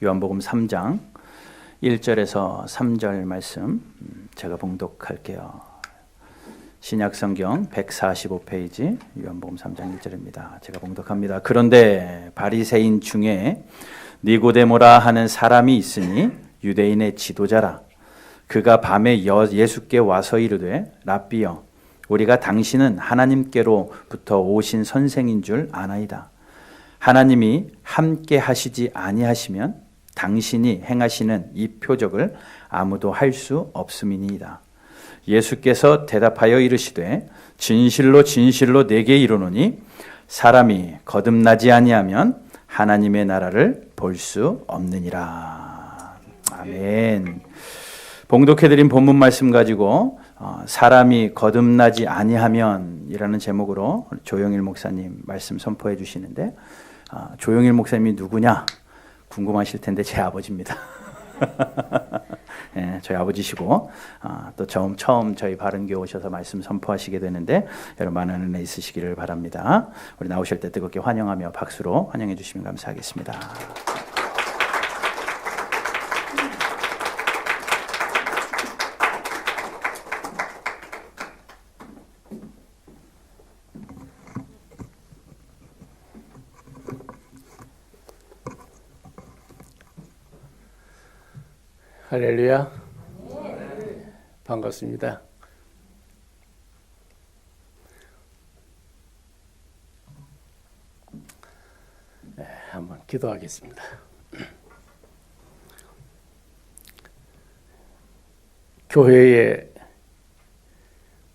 요한복음 3장 1절에서 3절 말씀 제가 봉독할게요. 신약성경 145페이지 요한복음 3장 1절입니다. 제가 봉독합니다. 그런데 바리새인 중에 니고데모라 하는 사람이 있으니 유대인의 지도자라. 그가 밤에 예수께 와서 이르되 랍비여 우리가 당신은 하나님께로부터 오신 선생인 줄 아나이다. 하나님이 함께 하시지 아니하시면 당신이 행하시는 이 표적을 아무도 할 수 없음이니이다. 예수께서 대답하여 이르시되 진실로 진실로 내게 이르노니 사람이 거듭나지 아니하면 하나님의 나라를 볼 수 없느니라. 아멘. 봉독해드린 본문 말씀 가지고 사람이 거듭나지 아니하면 이라는 제목으로 조영일 목사님 말씀 선포해 주시는데, 조영일 목사님이 누구냐 궁금하실 텐데 제 아버지입니다. 네, 저희 아버지시고 또 처음 저희 바른교회 오셔서 말씀 선포하시게 되는데 여러분 많은 은혜 있으시기를 바랍니다. 우리 나오실 때 뜨겁게 환영하며 박수로 환영해 주시면 감사하겠습니다. 할렐루야. 네. 반갑습니다. 네, 한번 기도하겠습니다. 교회의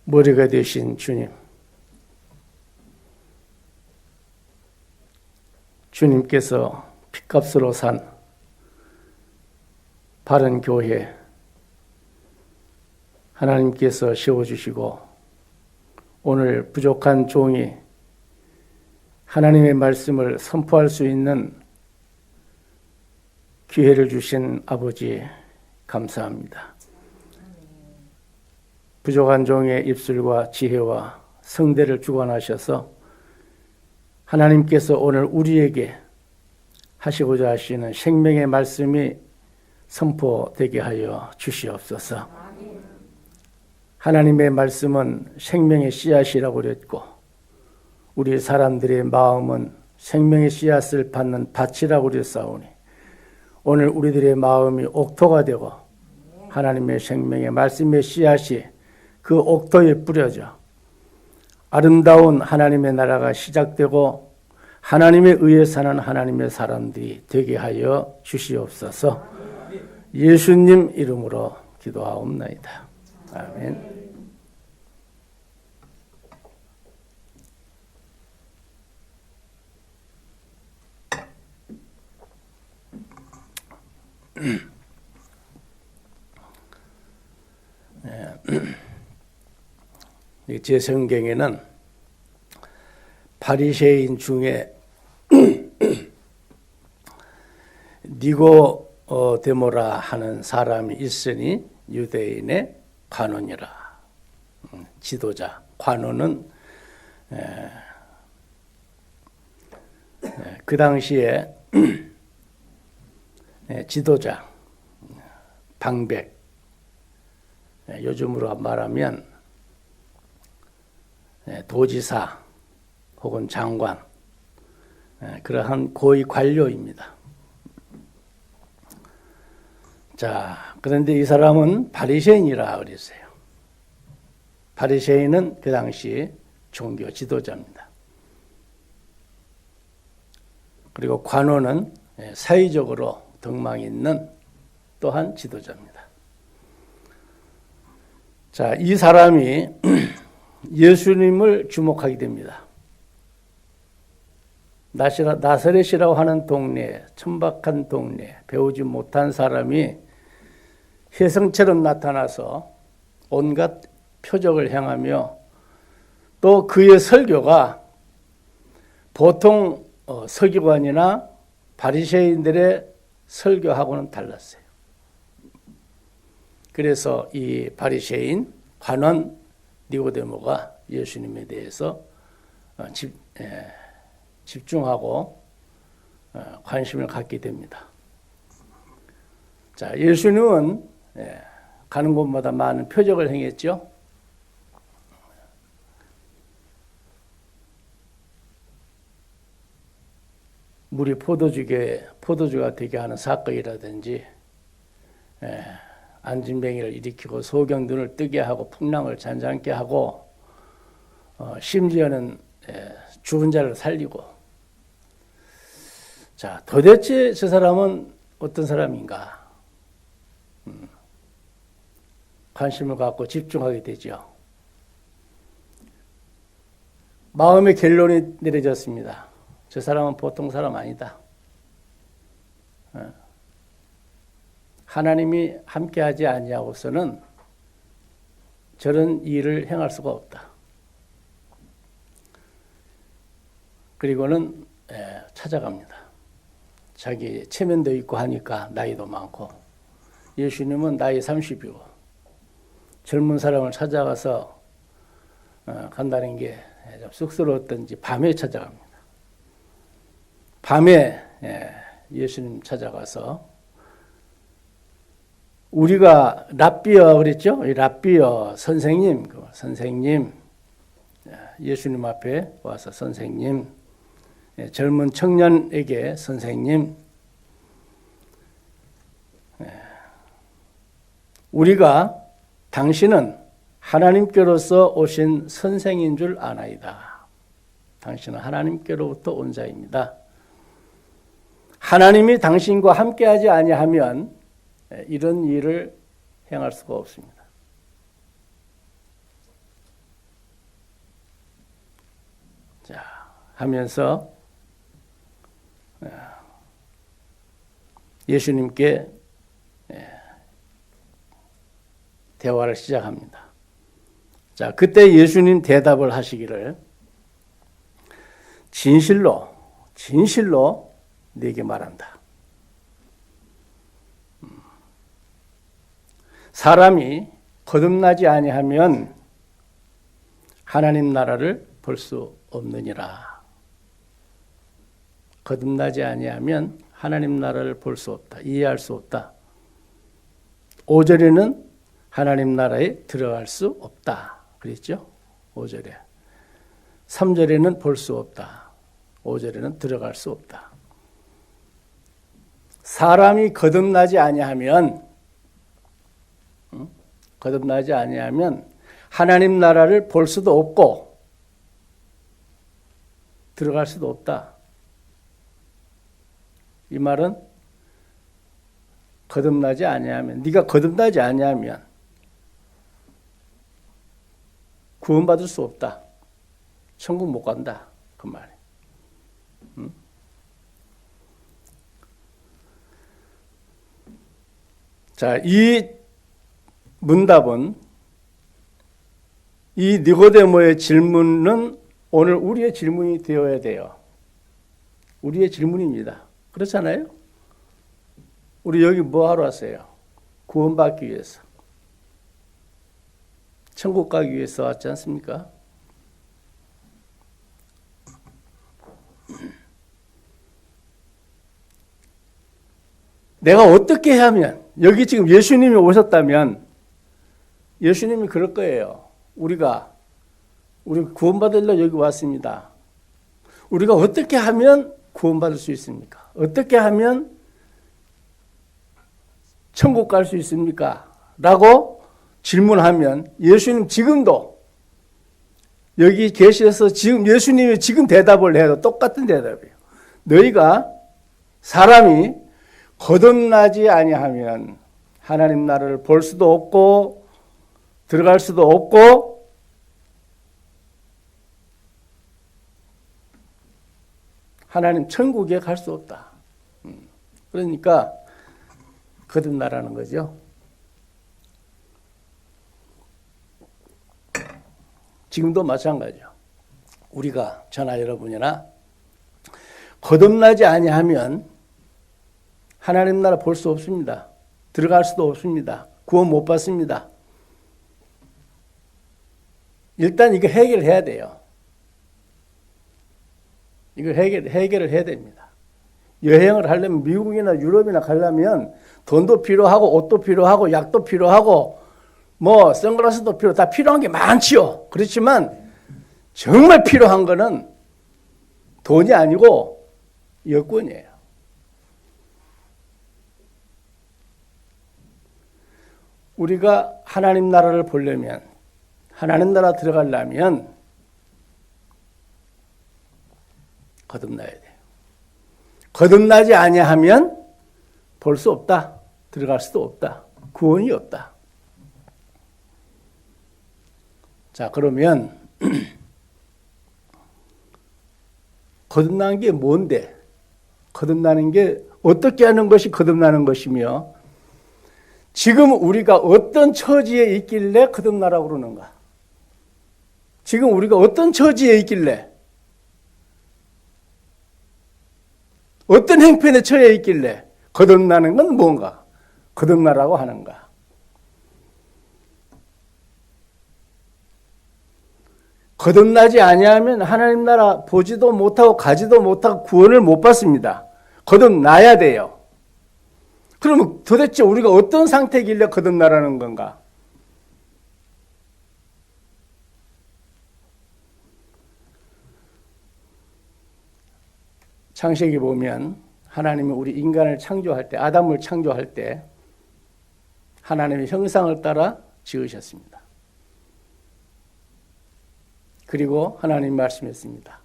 머리가 되신 주님, 주님께서 핏값으로 산 바른 교회 하나님께서 세워주시고 오늘 부족한 종이 하나님의 말씀을 선포할 수 있는 기회를 주신 아버지 감사합니다. 부족한 종의 입술과 지혜와 성대를 주관하셔서 하나님께서 오늘 우리에게 하시고자 하시는 생명의 말씀이 선포되게 하여 주시옵소서. 하나님의 말씀은 생명의 씨앗이라고 그랬고 우리 사람들의 마음은 생명의 씨앗을 받는 밭이라고 그랬사오니 오늘 우리들의 마음이 옥토가 되고 하나님의 생명의 말씀의 씨앗이 그 옥토에 뿌려져 아름다운 하나님의 나라가 시작되고 하나님에 의해 사는 하나님의 사람들이 되게 하여 주시옵소서. 예수님 이름으로 기도하옵나이다. 아멘. 제 성경에는 바리새인 중에 니고데모라 하는 사람이 있으니 유대인의 관원이라. 지도자. 관원은 그 당시에 지도자, 방백, 요즘으로 말하면 도지사 혹은 장관, 그러한 고위 관료입니다. 자, 그런데 이 사람은 바리새인이라 그랬어요. 바리새인은 그 당시 종교 지도자입니다. 그리고 관원은 사회적으로 덕망 있는 또한 지도자입니다. 자, 이 사람이 예수님을 주목하게 됩니다. 나사렛이라고 하는 동네, 천박한 동네, 배우지 못한 사람이 혜성처럼 나타나서 온갖 표적을 행하며 또 그의 설교가 보통 서기관이나 바리새인들의 설교하고는 달랐어요. 그래서 이 바리새인 관원 니고데모가 예수님에 대해서 집중하고 관심을 갖게 됩니다. 자, 예수님은 가는 곳마다 많은 표적을 행했죠. 물이 포도주가 되게 하는 사건이라든지, 안진뱅이를 일으키고 소경눈을 뜨게 하고 풍랑을 잔잔케 하고, 심지어는 죽은 자를 살리고. 자, 도대체 저 사람은 어떤 사람인가? 관심을 갖고 집중하게 되죠. 마음의 결론이 내려졌습니다. 저 사람은 보통 사람 아니다. 하나님이 함께하지 아니하고서는 저런 일을 행할 수가 없다. 그리고는 찾아갑니다. 자기 체면도 있고 하니까 나이도 많고, 예수님은 나이 30이고 젊은 사람을 찾아가서 간다는 게 좀 쑥스러웠던지 밤에 찾아갑니다. 밤에 예수님 찾아가서, 우리가 랍비어 그랬죠? 이 랍비어 선생님, 예수님 앞에 와서 선생님, 젊은 청년에게 선생님, 우리가 당신은 하나님께로서 오신 선생인 줄 아나이다. 당신은 하나님께로부터 온 자입니다. 하나님이 당신과 함께하지 아니하면 이런 일을 행할 수가 없습니다. 자, 하면서 예수님께 대화를 시작합니다. 자, 그때 예수님 대답을 하시기를, 진실로 네게 말한다. 사람이 거듭나지 아니하면 하나님 나라를 볼 수 없느니라. 거듭나지 아니하면 하나님 나라를 볼 수 없다. 이해할 수 없다. 5절에는 하나님 나라에 들어갈 수 없다. 그랬죠? 5절에. 3절에는 볼 수 없다. 5절에는 들어갈 수 없다. 사람이 거듭나지 아니하면 하나님 나라를 볼 수도 없고 들어갈 수도 없다. 이 말은 거듭나지 아니하면, 네가 거듭나지 아니하면 구원받을 수 없다. 천국 못 간다. 그 말이에요. 자, 이 문답은, 이 니고데모의 질문은 오늘 우리의 질문이 되어야 돼요. 우리의 질문입니다. 그렇잖아요? 우리 여기 뭐 하러 왔어요? 구원받기 위해서. 천국 가기 위해서 왔지 않습니까? 내가 어떻게 하면, 여기 지금 예수님이 오셨다면 예수님이 그럴 거예요. 우리 구원받으려 여기 왔습니다. 우리가 어떻게 하면 구원받을 수 있습니까? 어떻게 하면 천국 갈 수 있습니까? 라고 질문하면 예수님 지금도 여기 계셔서 지금 예수님이 지금 대답을 해도 똑같은 대답이에요. 너희가 사람이 거듭나지 아니하면 하나님 나라를 볼 수도 없고 들어갈 수도 없고 하나님 천국에 갈 수 없다. 그러니까 거듭나라는 거죠. 지금도 마찬가지죠. 우리가 저나 여러분이나 거듭나지 아니하면 하나님 나라 볼 수 없습니다. 들어갈 수도 없습니다. 구원 못 받습니다. 일단 이거 해결해야 돼요. 이걸 해결을 해야 됩니다. 여행을 하려면 미국이나 유럽이나 가려면 돈도 필요하고 옷도 필요하고 약도 필요하고 뭐 선글라스도 다 필요한 게 많지요. 그렇지만 정말 필요한 거는 돈이 아니고 여권이에요. 우리가 하나님 나라를 보려면, 하나님 나라 들어가려면 거듭나야 돼요. 거듭나지 아니하면 볼 수 없다. 들어갈 수도 없다. 구원이 없다. 자, 그러면 거듭나는 게 뭔데? 거듭나는 게 어떻게 하는 것이 거듭나는 것이며 지금 우리가 어떤 처지에 있길래 거듭나라고 그러는가? 지금 우리가 어떤 처지에 있길래 어떤 형편에 처해 있길래 거듭나는 건 뭔가? 거듭나라고 하는가? 거듭나지 아니하면 하나님 나라 보지도 못하고 가지도 못하고 구원을 못 받습니다. 거듭나야 돼요. 그러면 도대체 우리가 어떤 상태이길래 거듭나라는 건가? 창세기 보면 하나님이 우리 인간을 창조할 때, 아담을 창조할 때 하나님의 형상을 따라 지으셨습니다. 그리고 하나님 말씀했습니다.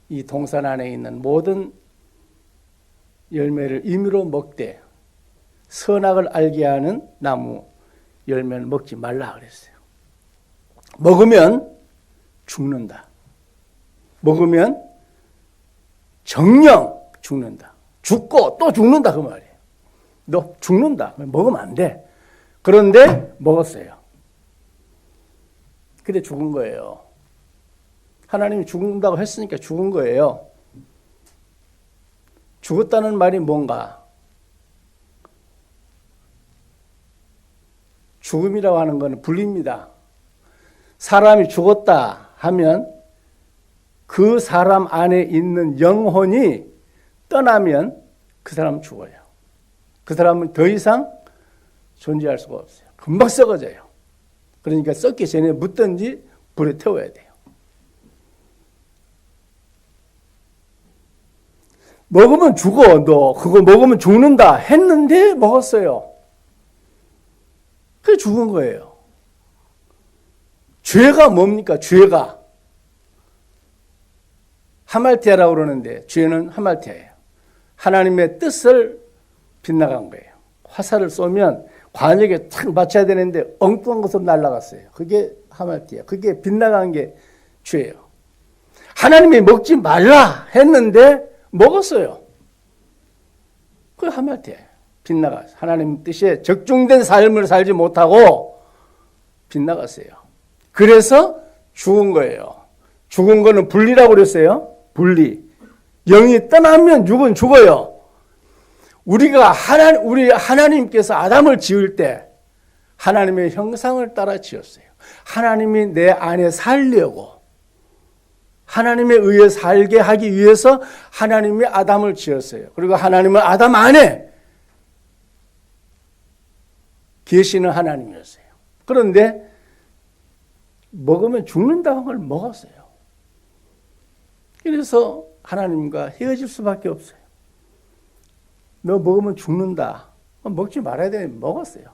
이 동산 안에 있는 모든 열매를 임의로 먹되 선악을 알게 하는 나무 열매를 먹지 말라 그랬어요. 먹으면 죽는다. 먹으면 정령 죽는다. 죽고 또 죽는다 그 말이에요. 너 죽는다. 먹으면 안 돼. 그런데 먹었어요. 근데 죽은 거예요. 하나님이 죽는다고 했으니까 죽은 거예요. 죽었다는 말이 뭔가? 죽음이라고 하는 것은 분리입니다. 사람이 죽었다 하면 그 사람 안에 있는 영혼이 떠나면 그 사람은 죽어요. 그 사람은 더 이상 존재할 수가 없어요. 금방 썩어져요. 그러니까 썩기 전에 묻든지 불에 태워야 돼요. 먹으면 죽어. 너 그거 먹으면 죽는다 했는데 먹었어요. 그게 죽은 거예요. 죄가 뭡니까? 죄가. 하말티아라고 그러는데 죄는 하말티아예요. 하나님의 뜻을 빗나간 거예요. 화살을 쏘면 관역에 탁 맞춰야 되는데 엉뚱한 것으로 날아갔어요. 그게 하말티아. 그게 빗나간 게 죄예요. 하나님이 먹지 말라 했는데 먹었어요. 그게 하말티아예요. 빗나갔어요. 하나님 뜻에 적중된 삶을 살지 못하고 빗나갔어요. 그래서 죽은 거예요. 죽은 거는 분리라고 그랬어요. 분리. 영이 떠나면 육은 죽어요. 우리가 우리 하나님께서 아담을 지을 때 하나님의 형상을 따라 지었어요. 하나님이 내 안에 살려고 하나님에 의해 살게 하기 위해서 하나님이 아담을 지었어요. 그리고 하나님은 아담 안에 계시는 하나님이었어요. 그런데 먹으면 죽는다는 걸 먹었어요. 그래서 하나님과 헤어질 수밖에 없어요. 너 먹으면 죽는다. 먹지 말아야 되는데 먹었어요.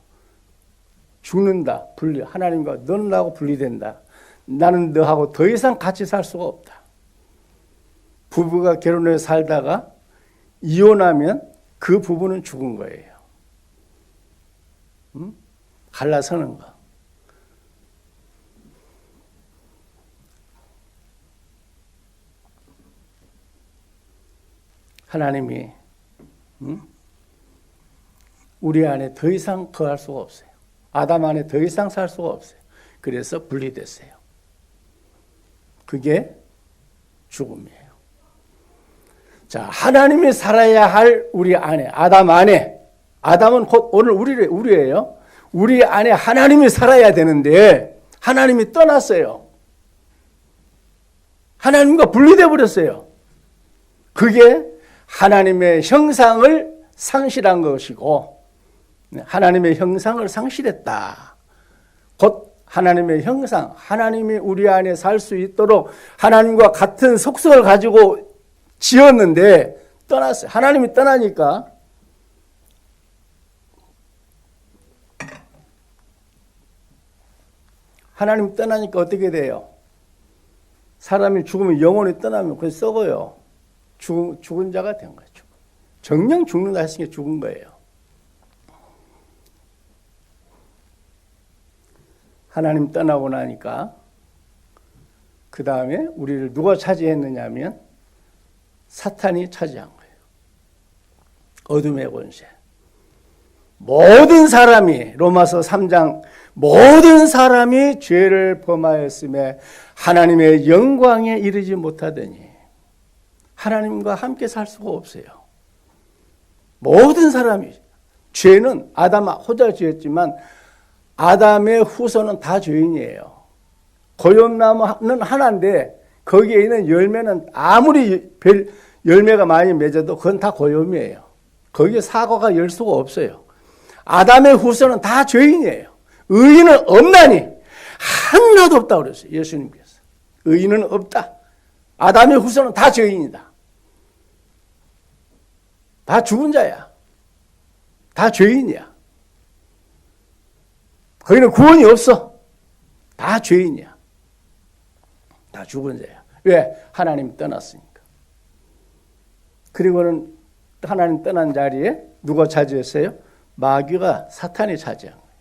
죽는다. 분리. 하나님과 너는 나하고 분리된다. 나는 너하고 더 이상 같이 살 수가 없다. 부부가 결혼해서 살다가 이혼하면 그 부부는 죽은 거예요. 갈라서는 거. 하나님이 우리 안에 더 이상 거할 수가 없어요. 아담 안에 더 이상 살 수가 없어요. 그래서 분리됐어요. 그게 죽음이에요. 자, 하나님이 살아야 할 우리 안에, 아담 안에, 아담은 곧 오늘 우리예요. 우리 안에 하나님이 살아야 되는데 하나님이 떠났어요. 하나님과 분리돼 버렸어요. 그게 하나님의 형상을 상실한 것이고, 하나님의 형상을 상실했다. 곧 하나님의 형상, 하나님이 우리 안에 살 수 있도록 하나님과 같은 속성을 가지고 지었는데 떠났어요. 하나님이 떠나니까 어떻게 돼요? 사람이 죽으면 영혼이 떠나면 그게 썩어요. 죽은 자가 된 거죠. 정령 죽는다 했으니까 죽은 거예요. 하나님 떠나고 나니까 그 다음에 우리를 누가 차지했느냐 하면 사탄이 차지한 거예요. 어둠의 권세. 모든 사람이, 로마서 3장, 모든 사람이 죄를 범하였음에 하나님의 영광에 이르지 못하더니 하나님과 함께 살 수가 없어요. 모든 사람이, 죄는 아담 호자 지었지만 아담의 후손은 다 죄인이에요. 고염나무는 하나인데 거기에 있는 열매는 아무리 열매가 많이 맺어도 그건 다 고염이에요. 거기에 사과가 열 수가 없어요. 아담의 후손은 다 죄인이에요. 의인은 없나니 하나도 없다고 그랬어요. 예수님께서. 의인은 없다. 아담의 후손은 다 죄인이다. 다 죽은 자야. 다 죄인이야. 거기는 구원이 없어. 다 죄인이야. 다 죽은 자야. 왜? 하나님 떠났으니까. 그리고는 하나님 떠난 자리에 누가 차지했어요? 마귀가, 사탄이 차지한 거예요.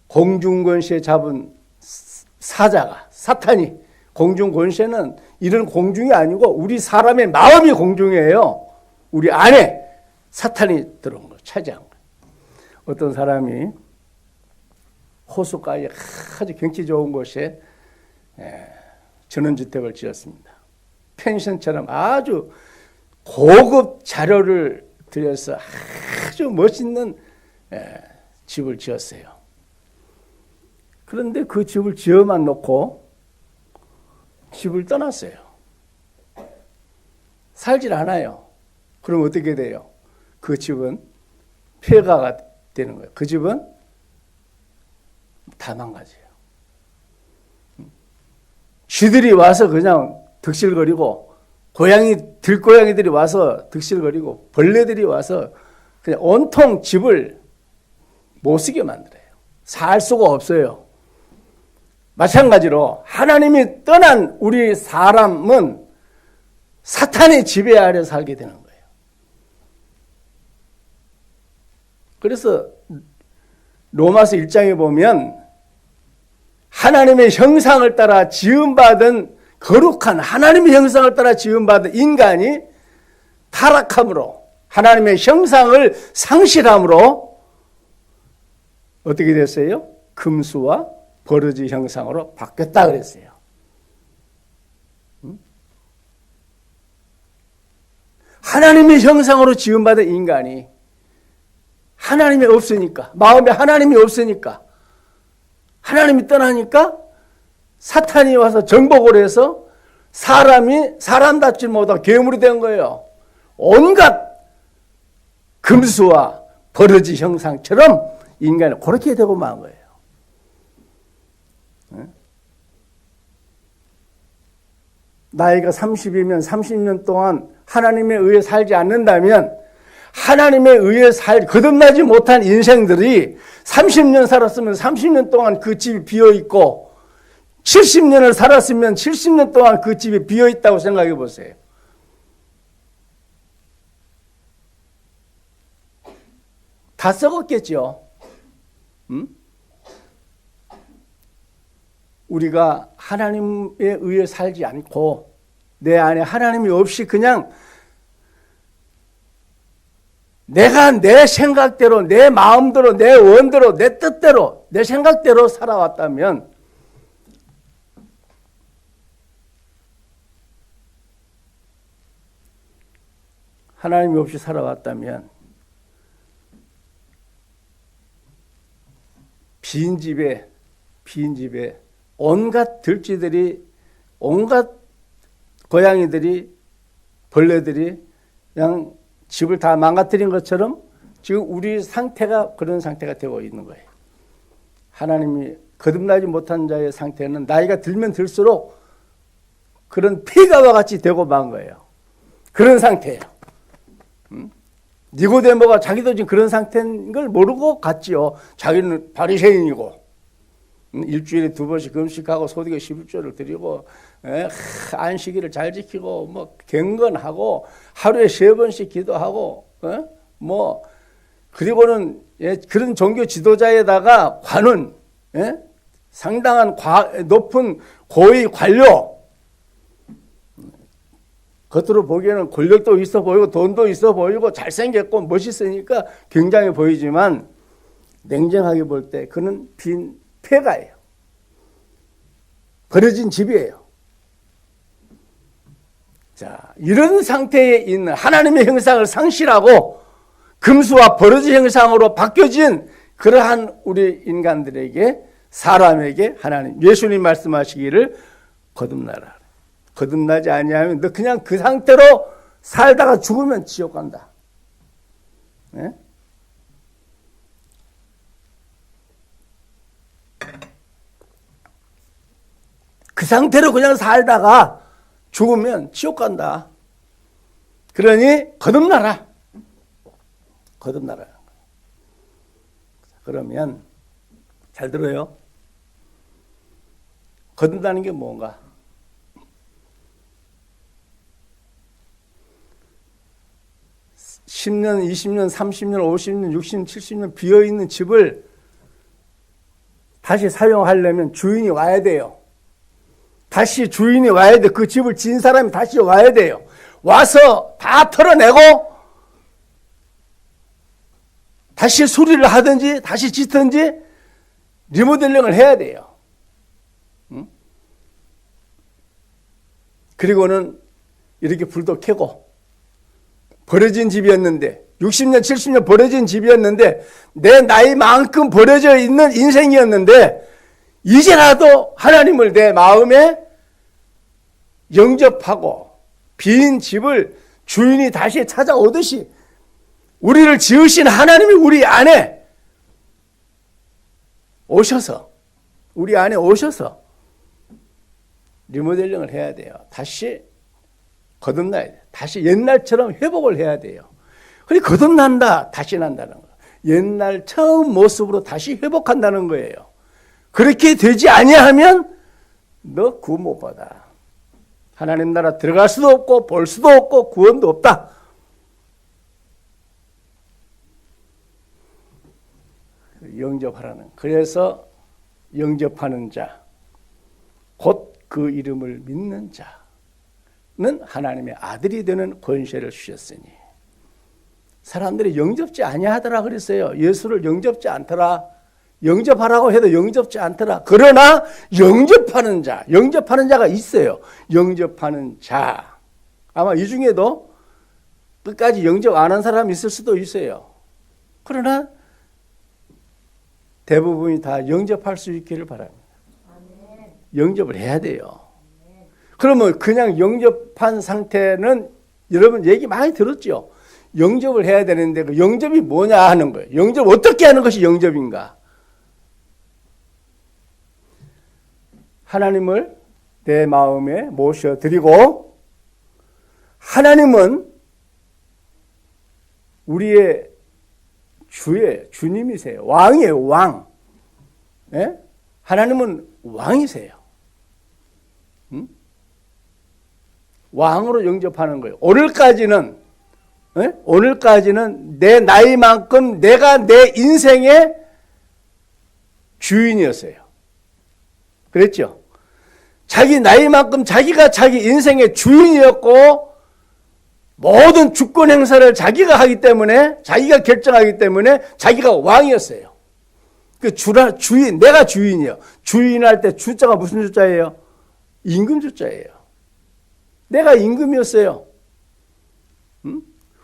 공중권세 잡은 사자가, 사탄이, 공중권세는 이런 공중이 아니고 우리 사람의 마음이 공중이에요. 우리 안에 사탄이 들어온 거, 차지한 거예요. 어떤 사람이 호수가에 아주 경치 좋은 곳에 전원주택을 지었습니다. 펜션처럼 아주 고급 자료를 들여서 아주 멋있는 집을 지었어요. 그런데 그 집을 지어만 놓고 집을 떠났어요. 살질 않아요. 그럼 어떻게 돼요? 그 집은 폐가가 되는 거예요. 그 집은 다 망가져요. 쥐들이 와서 그냥 득실거리고, 들고양이들이 와서 득실거리고, 벌레들이 와서 그냥 온통 집을 못 쓰게 만들어요. 살 수가 없어요. 마찬가지로 하나님이 떠난 우리 사람은 사탄의 지배 아래 살게 되는 거예요. 그래서 로마서 1장에 보면 하나님의 형상을 따라 지음받은, 거룩한 하나님의 형상을 따라 지음받은 인간이 타락함으로, 하나님의 형상을 상실함으로 어떻게 됐어요? 금수와 버러지 형상으로 바뀌었다 그랬어요. 하나님의 형상으로 지음받은 인간이 하나님이 없으니까, 마음에 하나님이 없으니까, 하나님이 떠나니까 사탄이 와서 정복을 해서 사람이 사람답지 못하고 괴물이 된 거예요. 온갖 금수와 버러지 형상처럼 인간이 그렇게 되고 만 거예요. 나이가 30이면 30년 동안 하나님에 의해 살지 않는다면 하나님에 의해 거듭나지 못한 인생들이 30년 살았으면 30년 동안 그 집이 비어있고 70년을 살았으면 70년 동안 그 집이 비어있다고 생각해 보세요. 다 썩었겠죠. 우리가 하나님에 의해 살지 않고 내 안에 하나님이 없이 그냥 내가 내 생각대로, 내 마음대로, 내 원대로, 내 뜻대로, 내 생각대로 살아왔다면 하나님이 없이 살아왔다면 빈 집에 온갖 들쥐들이, 온갖 고양이들이 벌레들이 그냥 집을 다 망가뜨린 것처럼 지금 우리 상태가 그런 상태가 되고 있는 거예요. 하나님이 거듭나지 못한 자의 상태는 나이가 들면 들수록 그런 폐가와 같이 되고 만 거예요. 그런 상태예요. 니고데모가 자기도 지금 그런 상태인 걸 모르고 갔지요. 자기는 바리새인이고 일주일에 2번씩 금식하고 소득의 11조를 드리고 안식일을 잘 지키고 뭐 경건하고 하루에 3번씩 기도하고 뭐 그리고는 그런 종교 지도자에다가 관은 상당한 높은 고위 관료, 겉으로 보기에는 권력도 있어 보이고 돈도 있어 보이고 잘생겼고 멋있으니까 굉장히 보이지만 냉정하게 볼 때 그는 빈 폐가예요. 버려진 집이에요. 자, 이런 상태에 있는 하나님의 형상을 상실하고 금수와 버러지 형상으로 바뀌어진 그러한 우리 인간들에게, 사람에게 하나님, 예수님 말씀하시기를 거듭나라. 거듭나지 아니하면 너 그냥 그 상태로 살다가 죽으면 지옥 간다. 네? 그 상태로 그냥 살다가 죽으면 지옥 간다. 그러니 거듭나라. 거듭나라. 그러면 잘 들어요. 거듭나는 게 뭔가? 10년, 20년, 30년, 50년, 60년, 70년 비어있는 집을 다시 사용하려면 주인이 와야 돼요. 다시 주인이 와야 돼. 그 집을 지은 사람이 다시 와야 돼요. 와서 다 털어내고 다시 수리를 하든지 다시 짓든지 리모델링을 해야 돼요. 그리고는 이렇게 불도 켜고 버려진 집이었는데 60년 70년 버려진 집이었는데 내 나이만큼 버려져 있는 인생이었는데 이제라도 하나님을 내 마음에 영접하고 빈 집을 주인이 다시 찾아오듯이 우리를 지으신 하나님이 우리 안에 오셔서 우리 안에 오셔서 리모델링을 해야 돼요. 다시 거듭나야 돼요. 다시 옛날처럼 회복을 해야 돼요. 그리고 거듭난다, 다시 난다는 거. 옛날 처음 모습으로 다시 회복한다는 거예요. 그렇게 되지 아니하면 너 구원 못 받아. 하나님 나라 들어갈 수도 없고 볼 수도 없고 구원도 없다. 영접하라는. 그래서 영접하는 자, 곧 그 이름을 믿는 자는 하나님의 아들이 되는 권세를 주셨으니. 사람들이 영접지 아니하더라 그랬어요. 예수를 영접지 않더라. 영접하라고 해도 영접지 않더라. 그러나 영접하는 자가 있어요. 영접하는 자. 아마 이 중에도 끝까지 영접 안 한 사람이 있을 수도 있어요. 그러나 대부분이 다 영접할 수 있기를 바랍니다. 영접을 해야 돼요. 그러면 그냥 영접한 상태는 여러분 얘기 많이 들었죠. 영접을 해야 되는데 그 영접이 뭐냐 하는 거예요. 영접 어떻게 하는 것이 영접인가? 하나님을 내 마음에 모셔드리고 하나님은 우리의 주님이세요. 왕이에요. 왕. 예? 하나님은 왕이세요. 왕으로 영접하는 거예요. 오늘까지는 내 나이만큼 내가 내 인생의 주인이었어요. 그랬죠? 자기 나이만큼 자기가 자기 인생의 주인이었고 모든 주권 행사를 자기가 하기 때문에 자기가 결정하기 때문에 자기가 왕이었어요. 그 주인, 내가 주인이요. 주인할 때 주자가 무슨 주자예요? 임금 주자예요. 내가 임금이었어요.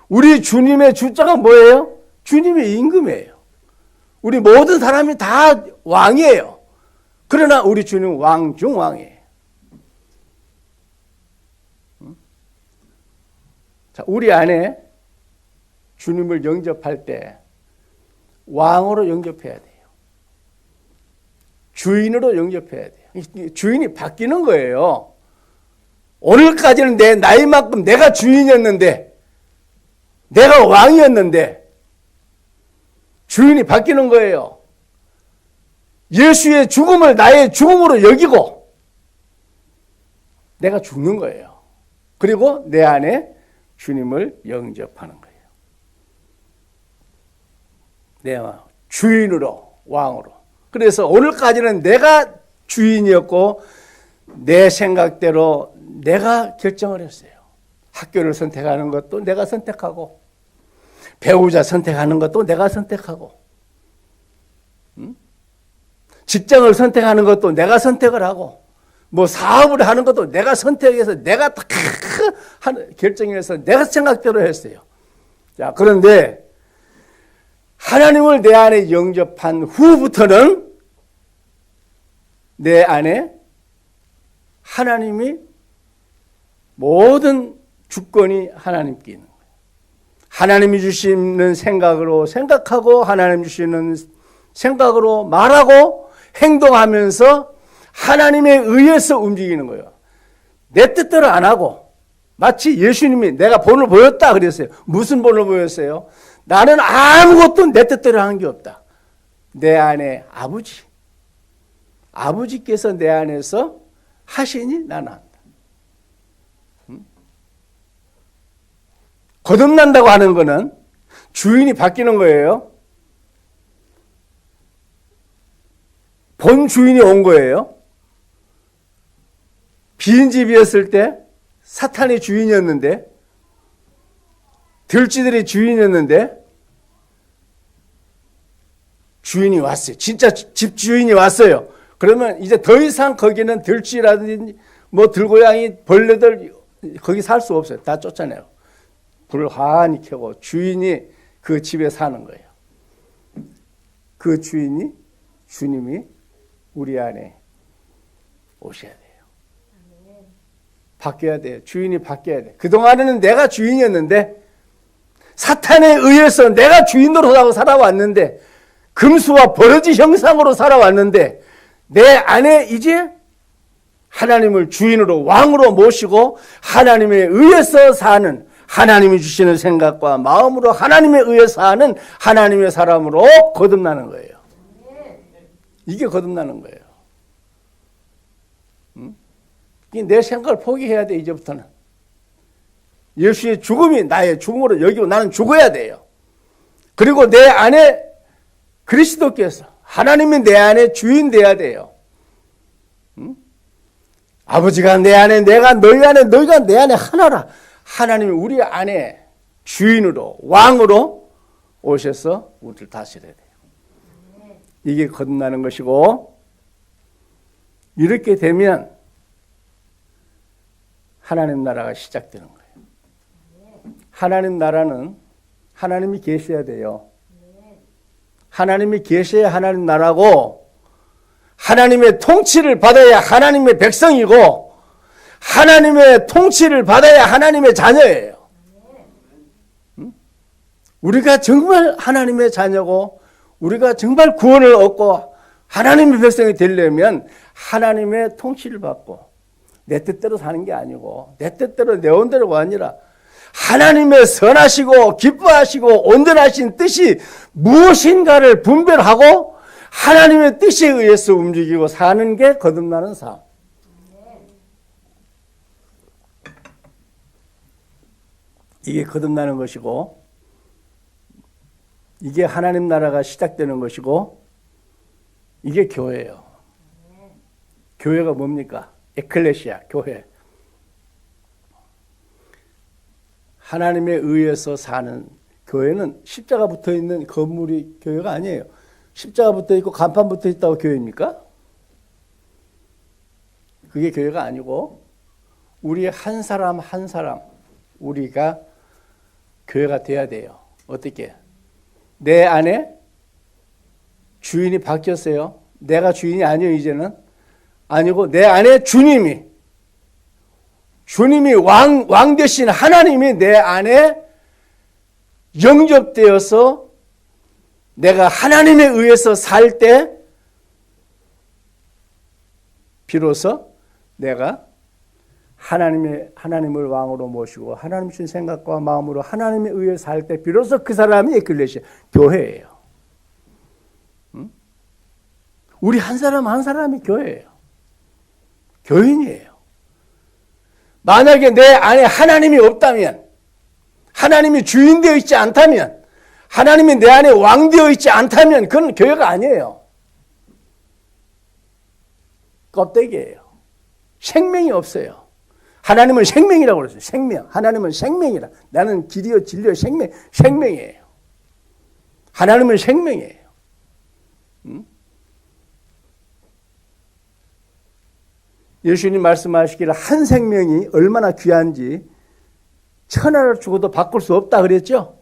우리 주님의 주자가 뭐예요? 주님의 임금이에요. 우리 모든 사람이 다 왕이에요. 그러나 우리 주님은 왕 중 왕이에요. 자, 우리 안에 주님을 영접할 때 왕으로 영접해야 돼요. 주인으로 영접해야 돼요. 주인이 바뀌는 거예요. 오늘까지는 내 나이만큼 내가 주인이었는데, 내가 왕이었는데, 주인이 바뀌는 거예요. 예수의 죽음을 나의 죽음으로 여기고, 내가 죽는 거예요. 그리고 내 안에 주님을 영접하는 거예요. 내 주인으로, 왕으로. 그래서 오늘까지는 내가 주인이었고 내 생각대로 내가 결정을 했어요. 학교를 선택하는 것도 내가 선택하고, 배우자 선택하는 것도 내가 선택하고, 직장을 선택하는 것도 내가 선택을 하고, 뭐 사업을 하는 것도 내가 선택해서 내가 다 결정해서 내가 생각대로 했어요. 자, 그런데 하나님을 내 안에 영접한 후부터는 내 안에 하나님이 모든 주권이 하나님께 있는 거예요. 하나님이 주시는 생각으로 생각하고, 하나님 주시는 생각으로 말하고 행동하면서 하나님에 의해서 움직이는 거예요. 내 뜻대로 안 하고, 마치 예수님이 내가 본을 보였다 그랬어요. 무슨 본을 보였어요? 나는 아무것도 내 뜻대로 하는 게 없다. 내 안에 아버지께서 내 안에서 하시니 나는 한다. 거듭난다고 하는 거는 주인이 바뀌는 거예요. 본 주인이 온 거예요. 빈집이었을 때 사탄이 주인이었는데, 들쥐들이 주인이었는데 주인이 왔어요. 진짜 집 주인이 왔어요. 그러면 이제 더 이상 거기는 들쥐라든지 뭐 들고양이, 벌레들 거기 살 수 없어요. 다 쫓아내요. 불을 환히 켜고 주인이 그 집에 사는 거예요. 그 주인이, 주님이 우리 안에 오셔야 돼요. 바뀌어야 돼요. 주인이 바뀌어야 돼요. 그동안에는 내가 주인이었는데, 사탄에 의해서 내가 주인으로 살아왔는데, 금수와 버러지 형상으로 살아왔는데, 내 안에 이제 하나님을 주인으로, 왕으로 모시고 하나님에 의해서 사는, 하나님이 주시는 생각과 마음으로 하나님에 의해서 사는 하나님의 사람으로 거듭나는 거예요. 이게 거듭나는 거예요. 내 생각을 포기해야 돼. 이제부터는 예수의 죽음이 나의 죽음으로 여기고 나는 죽어야 돼요. 그리고 내 안에 그리스도께서, 하나님이 내 안에 주인 돼야 돼요. 아버지가 내 안에, 내가 너희 안에, 너희가 내 안에 하나라. 하나님이 우리 안에 주인으로, 왕으로 오셔서 우리를 다스려야 돼요. 이게 거듭나는 것이고, 이렇게 되면 하나님 나라가 시작되는 거예요. 하나님 나라는 하나님이 계셔야 돼요. 하나님이 계셔야 하나님 나라고, 하나님의 통치를 받아야 하나님의 백성이고, 하나님의 통치를 받아야 하나님의 자녀예요. 우리가 정말 하나님의 자녀고, 우리가 정말 구원을 얻고 하나님의 백성이 되려면 하나님의 통치를 받고, 내 뜻대로 사는 게 아니고, 내 뜻대로 내 온대로가 아니라 하나님의 선하시고 기뻐하시고 온전하신 뜻이 무엇인가를 분별하고 하나님의 뜻에 의해서 움직이고 사는 게 거듭나는 삶. 이게 거듭나는 것이고, 이게 하나님 나라가 시작되는 것이고, 이게 교회예요. 교회가 뭡니까? 에클레시아, 교회. 하나님에 의해서 사는 교회는 십자가 붙어 있는 건물이 교회가 아니에요. 십자가 붙어 있고 간판 붙어 있다고 교회입니까? 그게 교회가 아니고, 우리 한 사람 한 사람, 우리가 교회가 돼야 돼요. 어떻게? 내 안에 주인이 바뀌었어요. 내가 주인이 아니에요, 이제는. 아니고 내 안에 주님이 주님이 왕 되신 하나님이 내 안에 영접되어서 내가 하나님에 의해서 살 때 비로소 내가 하나님을 왕으로 모시고 하나님 주신 생각과 마음으로 하나님에 의해 살 때 비로소 그 사람이 에클레시아, 교회예요. 우리 한 사람 한 사람이 교회예요. 교인이에요. 만약에 내 안에 하나님이 없다면, 하나님이 주인 되어 있지 않다면, 하나님이 내 안에 왕 되어 있지 않다면 그건 교회가 아니에요. 껍데기예요. 생명이 없어요. 하나님은 생명이라고 그랬어요. 생명. 하나님은 생명이라. 나는 길이요 진리요 생명이에요. 하나님은 생명이에요. 예수님 말씀하시기를 한 생명이 얼마나 귀한지 천하를 주고도 바꿀 수 없다 그랬죠?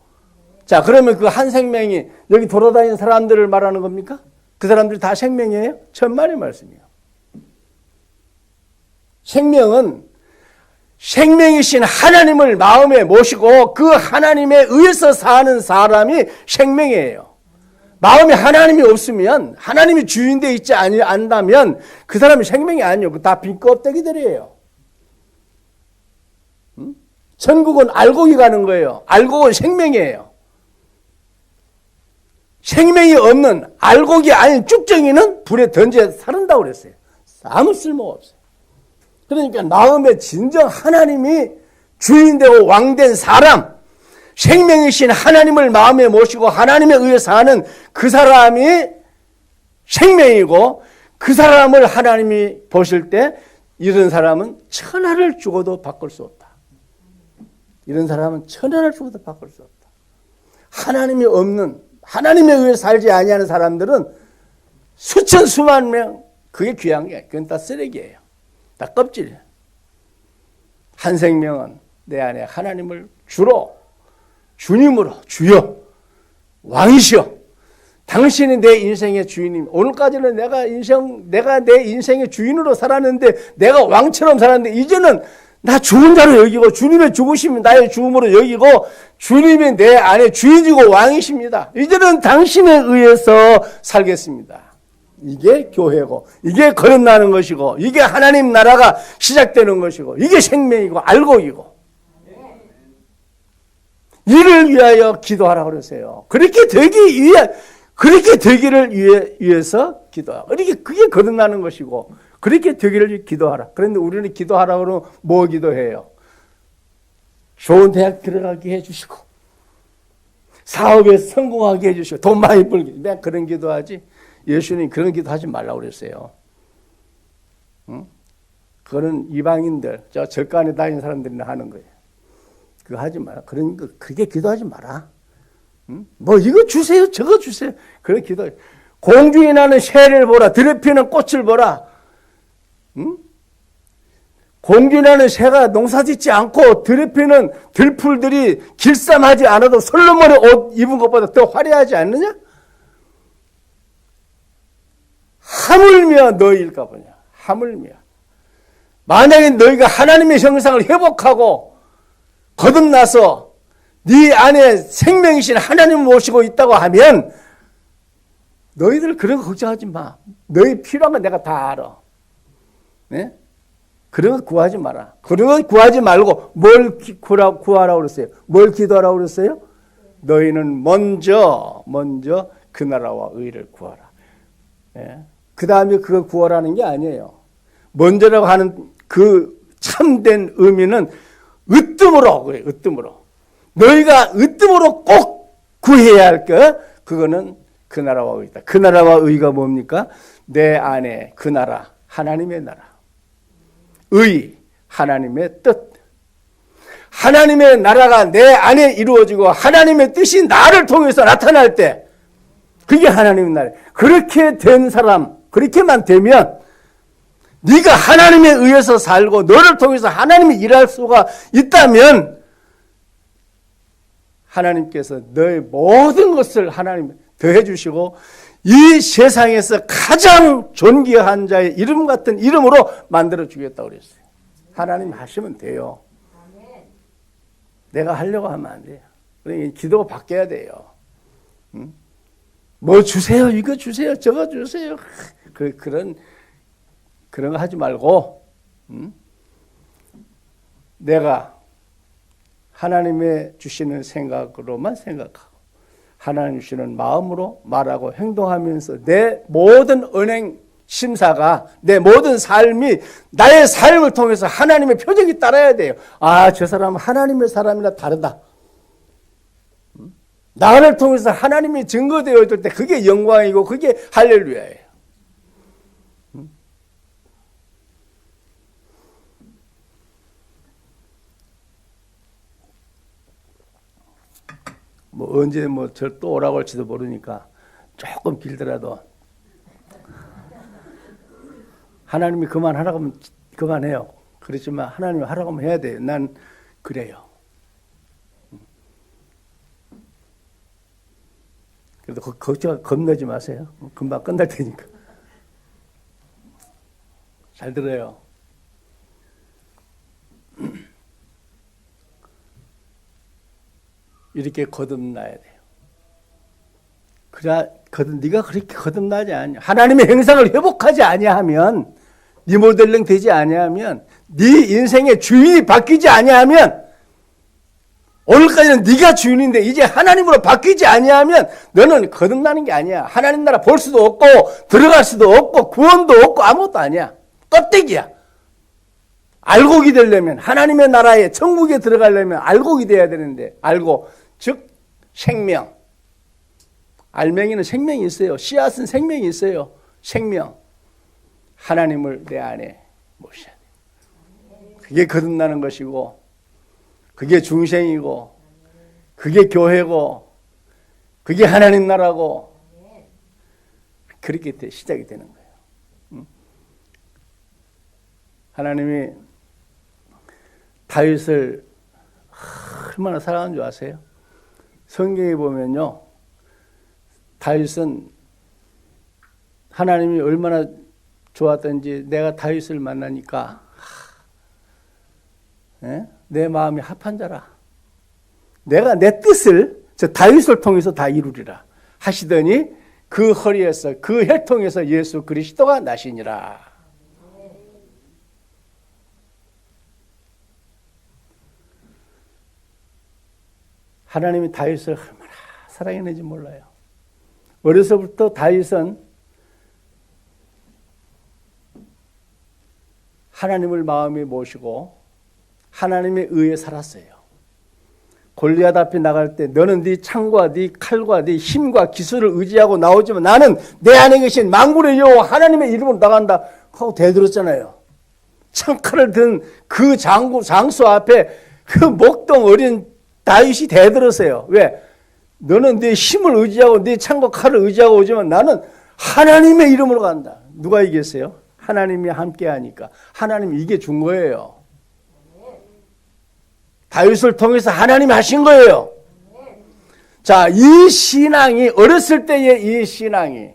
자, 그러면 그 한 생명이 여기 돌아다니는 사람들을 말하는 겁니까? 그 사람들이 다 생명이에요? 천만의 말씀이에요. 생명은 생명이신 하나님을 마음에 모시고 그 하나님에 의해서 사는 사람이 생명이에요. 마음에 하나님이 없으면, 하나님이 주인되어 있지 않다면 그 사람이 생명이 아니에요. 다 빈 껍데기들이에요. 천국은 알곡이 가는 거예요. 알곡은 생명이에요. 생명이 없는 알곡이 아닌 쭉정이는 불에 던져 사른다고 그랬어요. 아무 쓸모가 없어요. 그러니까 마음에 진정 하나님이 주인되고 왕된 사람, 생명이신 하나님을 마음에 모시고 하나님에 의해 사는 그 사람이 생명이고, 그 사람을 하나님이 보실 때 이런 사람은 천하를 주고도 바꿀 수 없다. 이런 사람은 천하를 주고도 바꿀 수 없다. 하나님이 없는, 하나님에 의해 살지 아니하는 사람들은 수천 수만 명, 그게 귀한 게, 그건 다 쓰레기예요. 다 껍질이에요. 한 생명은 내 안에 하나님을 주로, 주님으로, 주여, 왕이시여, 당신이 내 인생의 주인님. 오늘까지는 내가 내 인생의 주인으로 살았는데, 내가 왕처럼 살았는데, 이제는 나 죽은 자로 여기고, 주님의 죽으심이 나의 죽음으로 여기고, 주님이 내 안에 주인이고 왕이십니다. 이제는 당신에 의해서 살겠습니다. 이게 교회고, 이게 거듭나는 것이고, 이게 하나님 나라가 시작되는 것이고, 이게 생명이고 알곡이고, 이를 위하여 기도하라고 그러세요. 그렇게 되기를 위해서 기도하라. 그게 거듭나는 것이고, 그렇게 되기를 기도하라. 그런데 우리는 기도하라고 그러면 뭐 기도해요? 좋은 대학 들어가게 해주시고, 사업에 성공하게 해주시고, 돈 많이 벌게. 내가 그런 기도하지. 예수님 그런 기도 하지 말라고 그랬어요. 응? 그거는 이방인들, 저 절간에 다니는 사람들이나 하는 거예요. 그거 하지 마라. 그렇게 기도하지 마라. 응? 뭐 이거 주세요, 저거 주세요. 그런 기도. 공중에 나는 새를 보라, 들에 피는 꽃을 보라. 응? 공중에 나는 새가 농사짓지 않고 들에 피는 들풀들이 길쌈하지 않아도 솔로몬의 옷 입은 것보다 더 화려하지 않느냐? 하물며 너희일까 보냐. 하물며. 만약에 너희가 하나님의 형상을 회복하고 거듭나서 네 안에 생명이신 하나님을 모시고 있다고 하면 너희들 그런 거 걱정하지 마. 너희 필요한 건 내가 다 알아. 네? 그런 거 구하지 마라. 그런 거 구하지 말고 뭘 구하라고 그랬어요? 뭘 기도하라고 그랬어요? 너희는 먼저 그 나라와 의를 구하라. 네? 그 다음에 그걸 구하라는 게 아니에요. 먼저라고 하는 그 참된 의미는 으뜸으로, 그래, 으뜸으로. 너희가 으뜸으로 꼭 구해야 할 것, 그거는 그 나라와 의다. 그 나라와 의가 뭡니까? 내 안에 그 나라, 하나님의 나라. 의, 하나님의 뜻. 하나님의 나라가 내 안에 이루어지고 하나님의 뜻이 나를 통해서 나타날 때, 그게 하나님의 나라. 그렇게 된 사람, 그렇게만 되면 네가 하나님에 의해서 살고 너를 통해서 하나님이 일할 수가 있다면 하나님께서 너의 모든 것을 하나님 더해 주시고 이 세상에서 가장 존귀한 자의 이름 같은 이름으로 만들어 주겠다고 그랬어요. 하나님 하시면 돼요. 내가 하려고 하면 안 돼요. 그러니까 기도가 바뀌어야 돼요. 뭐 주세요, 이거 주세요, 저거 주세요. 그런 거 하지 말고, 내가 하나님의 주시는 생각으로만 생각하고, 하나님 주시는 마음으로 말하고 행동하면서 내 모든 은행 심사가, 내 모든 삶이 나의 삶을 통해서 하나님의 표적이 따라야 돼요. 아, 저 사람은 하나님의 사람이라 다르다. 나를 통해서 하나님이 증거되어질 때 그게 영광이고 그게 할렐루야예요. 뭐 언제 뭐 저 또 오라고 할지도 모르니까 조금 길더라도 하나님이 그만하라고 하면 그만해요. 그렇지만 하나님이 하라고 하면 해야 돼요. 난 그래요. 그래도 걱정 겁내지 마세요. 금방 끝날 테니까. 잘 들어요. 이렇게 거듭나야 돼요. 그래, 네가 그렇게 거듭나지 않냐. 하나님의 행상을 회복하지 아니하면, 네 모델링 되지 아니하면, 네 인생의 주인이 바뀌지 아니하면, 오늘까지는 네가 주인인데 이제 하나님으로 바뀌지 아니하면 너는 거듭나는 게 아니야. 하나님 나라 볼 수도 없고 들어갈 수도 없고 구원도 없고 아무것도 아니야. 껍데기야. 알곡이 되려면, 하나님의 나라에 천국에 들어가려면 알곡이 돼야 되는데, 알곡 즉 생명. 알맹이는 생명이 있어요. 씨앗은 생명이 있어요. 생명. 하나님을 내 안에 모셔야 돼요. 그게 거듭나는 것이고, 그게 중생이고, 그게 교회고, 그게 하나님 나라고, 그렇게 시작이 되는 거예요. 하나님이 다윗을 얼마나 사랑하는 줄 아세요? 성경에 보면요, 다윗은 하나님이 얼마나 좋았던지, 내가 다윗을 만나니까 내 마음이 합한 자라. 내가 내 뜻을 저 다윗을 통해서 다 이루리라 하시더니 그 허리에서, 그 혈통에서 예수 그리스도가 나시니라. 하나님이 다윗을 얼마나 사랑했는지 몰라요. 어려서부터 다윗은 하나님을 마음에 모시고 하나님의 의에 살았어요. 골리앗 앞에 나갈 때 너는 네 창과 네 칼과 네 힘과 기술을 의지하고 나오지만 나는 내 안에 계신 만군의 여호와 하나님의 이름으로 나간다 하고 대들었잖아요. 창칼을 든 그 장수 앞에 그 목동 어린 다윗이 대들었어요. 왜? 너는 네 힘을 의지하고 네 창과 칼을 의지하고 오지만 나는 하나님의 이름으로 간다. 누가 이겼어요? 하나님이 함께 하니까. 하나님이 이게 준 거예요. 다윗을 통해서 하나님이 하신 거예요. 자, 이 신앙이, 어렸을 때의 이 신앙이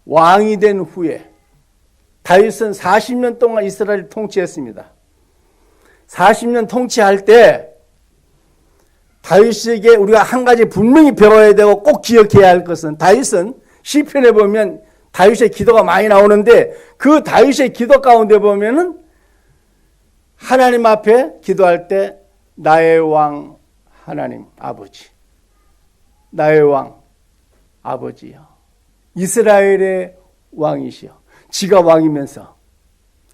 왕이 된 후에, 다윗은 40년 동안 이스라엘을 통치했습니다. 40년 통치할 때 다윗에게 우리가 한 가지 분명히 배워야 되고 꼭 기억해야 할 것은, 다윗은 시편에 보면 다윗의 기도가 많이 나오는데 그 다윗의 기도 가운데 보면은 하나님 앞에 기도할 때 나의 왕 하나님 아버지, 나의 왕 아버지요, 이스라엘의 왕이시여. 지가 왕이면서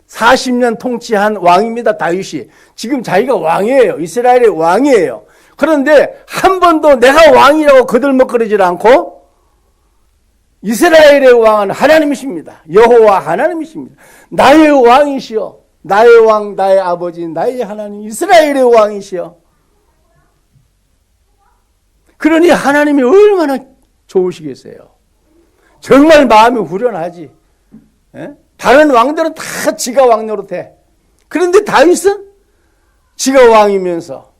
40년 통치한 왕입니다. 다윗이 지금 자기가 왕이에요. 이스라엘의 왕이에요. 그런데 한 번도 내가 왕이라고 거들먹거리지 않고 이스라엘의 왕은 하나님이십니다. 여호와 하나님이십니다. 나의 왕이시여, 나의 왕, 나의 아버지, 나의 하나님, 이스라엘의 왕이시여. 그러니 하나님이 얼마나 좋으시겠어요. 정말 마음이 후련하지. 다른 왕들은 다 지가 왕 노릇해. 그런데 다윗은 지가 왕이면서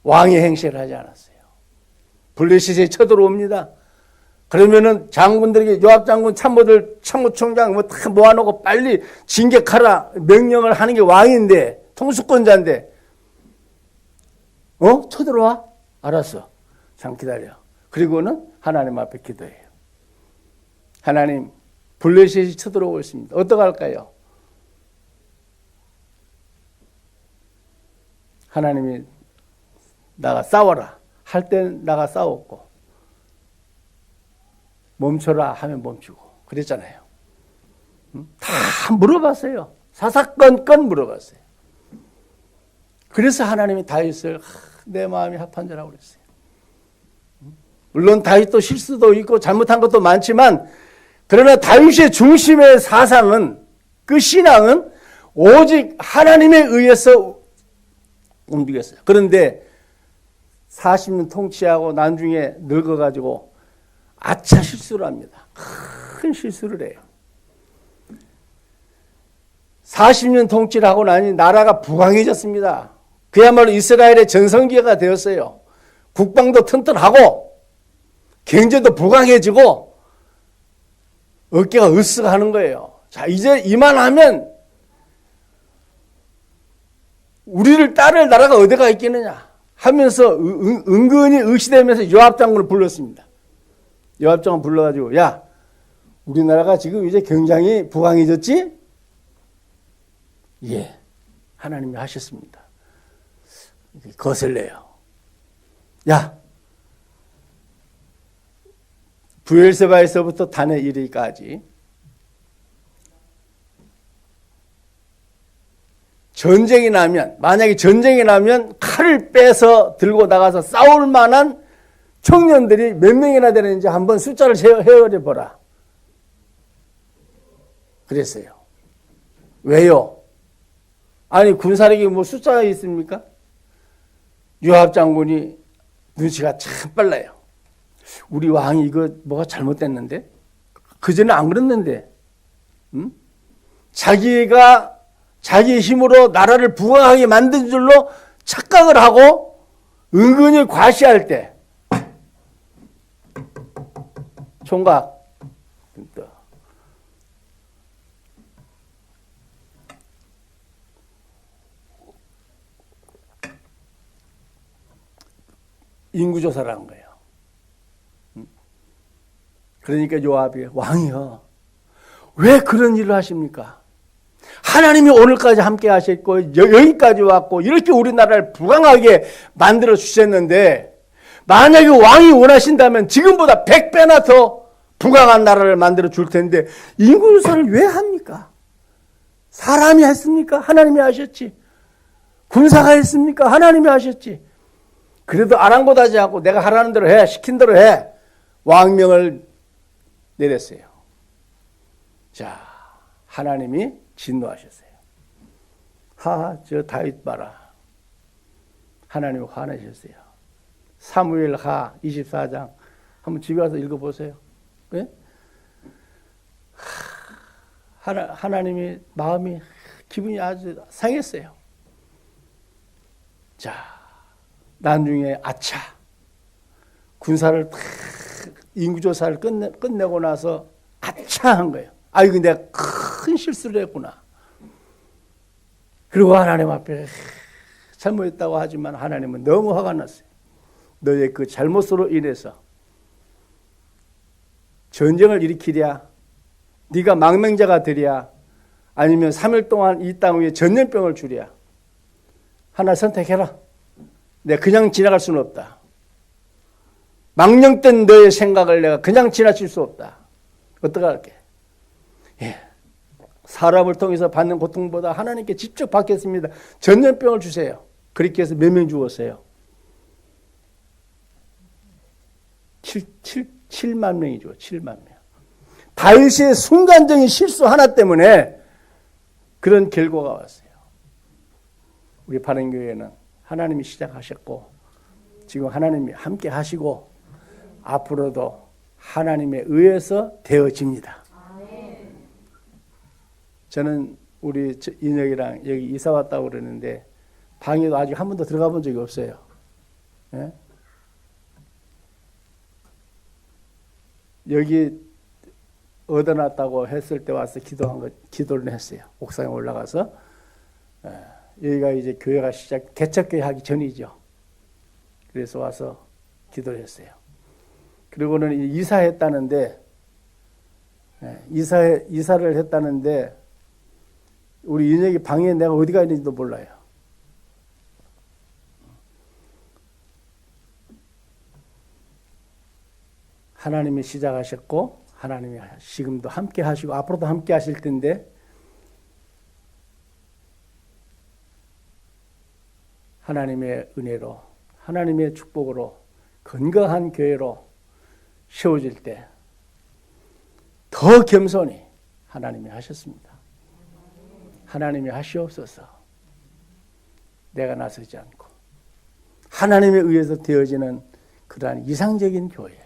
왕의 행세를 하지 않았어요. 블레셋이 쳐들어옵니다. 그러면은 장군들에게 요압 장군, 참모들, 참모총장 뭐 다 모아놓고 빨리 진격하라 명령을 하는 게 왕인데, 통수권자인데, 쳐들어와? 알았어. 잠 기다려. 그리고는 하나님 앞에 기도해요. 하나님, 블레셋이 쳐들어오고 있습니다. 어떡할까요? 하나님이 나가 싸워라 할 땐 나가 싸웠고, 멈춰라 하면 멈추고 그랬잖아요. 다 물어봤어요. 사사건건 물어봤어요. 그래서 하나님이 다윗을 내 마음이 합한 자라고 그랬어요. 물론 다윗도 실수도 있고 잘못한 것도 많지만, 그러나 다윗의 중심의 사상은, 그 신앙은 오직 하나님에 의해서 움직였어요. 그런데 40년 통치하고 나중에 늙어가지고 아차 실수를 합니다. 큰 실수를 해요. 40년 통치를 하고 나니 나라가 부강해졌습니다. 그야말로 이스라엘의 전성기가 되었어요. 국방도 튼튼하고 경제도 부강해지고 어깨가 으쓱하는 거예요. 자, 이제 이만하면 우리를 따를 나라가 어디가 있겠느냐 하면서 은근히 의시되면서 요압 장군을 불렀습니다. 요압 장군 불러가지고, 야, 우리나라가 지금 이제 굉장히 부강해졌지? 예, 하나님이 하셨습니다. 거슬려요. 야, 브엘세바에서부터 단에 이르기까지 전쟁이 나면, 만약에 전쟁이 나면 칼을 빼서 들고 나가서 싸울 만한 청년들이 몇 명이나 되는지 한번 숫자를 헤어려 보라. 그랬어요. 왜요? 아니, 군사력이 뭐 숫자가 있습니까? 요압 장군이 눈치가 참 빨라요. 우리 왕이 이거 뭐가 잘못됐는데? 그전에 안 그랬는데, 자기가 자기의 힘으로 나라를 부강하게 만든 줄로 착각을 하고 은근히 과시할 때 총각 인구조사를 한 거예요. 그러니까 요압이, 왕이요, 왜 그런 일을 하십니까? 하나님이 오늘까지 함께 하셨고 여기까지 왔고 이렇게 우리나라를 부강하게 만들어 주셨는데, 만약에 왕이 원하신다면 지금보다 100배나 더 부강한 나라를 만들어 줄 텐데 인구조사를 왜 합니까? 사람이 했습니까? 하나님이 하셨지. 군사가 했습니까? 하나님이 하셨지. 그래도 아랑곳하지 않고 내가 하라는 대로 해, 시킨 대로 해, 왕명을 내렸어요. 자, 하나님이 진노하셨어요. 저 다윗 봐라. 하나님이 화내셨어요. 사무엘하 24장 한번 집에 가서 읽어보세요. 네? 하나님이 마음이, 기분이 아주 상했어요. 자, 나중에 아차, 군사를 인구조사를 끝내고 나서 아차한 거예요. 아이고, 내가 큰 실수를 했구나. 그리고 하나님 앞에 잘못했다고 하지만 하나님은 너무 화가 났어요. 너의 그 잘못으로 인해서 전쟁을 일으키랴, 네가 망명자가 되랴, 아니면 3일 동안 이 땅 위에 전염병을 주랴. 하나 선택해라. 내가 그냥 지나갈 수는 없다. 망령된 너의 생각을 내가 그냥 지나칠 수 없다. 어떡할게? 예. 사람을 통해서 받는 고통보다 하나님께 직접 받겠습니다. 전염병을 주세요. 그렇게 해서 몇 명 죽었어요? 7만 명이죠. 7만 명. 다윗의 순간적인 실수 하나 때문에 그런 결과가 왔어요. 우리 바른교회는 하나님이 시작하셨고 지금 하나님이 함께 하시고 앞으로도 하나님에 의해서 되어집니다. 저는 우리 인혁이랑 여기 이사 왔다고 그러는데 방에도 아직 한 번도 들어가 본 적이 없어요. 예? 여기 얻어놨다고 했을 때 와서 기도를 했어요. 옥상에 올라가서. 여기가 이제 교회가 개척교회 하기 전이죠. 그래서 와서 기도를 했어요. 그리고는 이사했다는데, 이사를 했다는데, 우리 인혁이 방에 내가 어디가 있는지도 몰라요. 하나님이 시작하셨고, 하나님이 지금도 함께 하시고, 앞으로도 함께 하실 텐데, 하나님의 은혜로, 하나님의 축복으로, 건강한 교회로 세워질 때, 더 겸손히 하나님이 하셨습니다. 하나님이 하시옵소서. 내가 나서지 않고 하나님에 의해서 되어지는 그러한 이상적인 교회.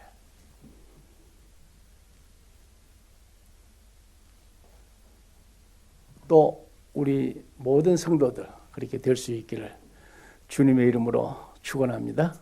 또 우리 모든 성도들 그렇게 될 수 있기를 주님의 이름으로 축원합니다.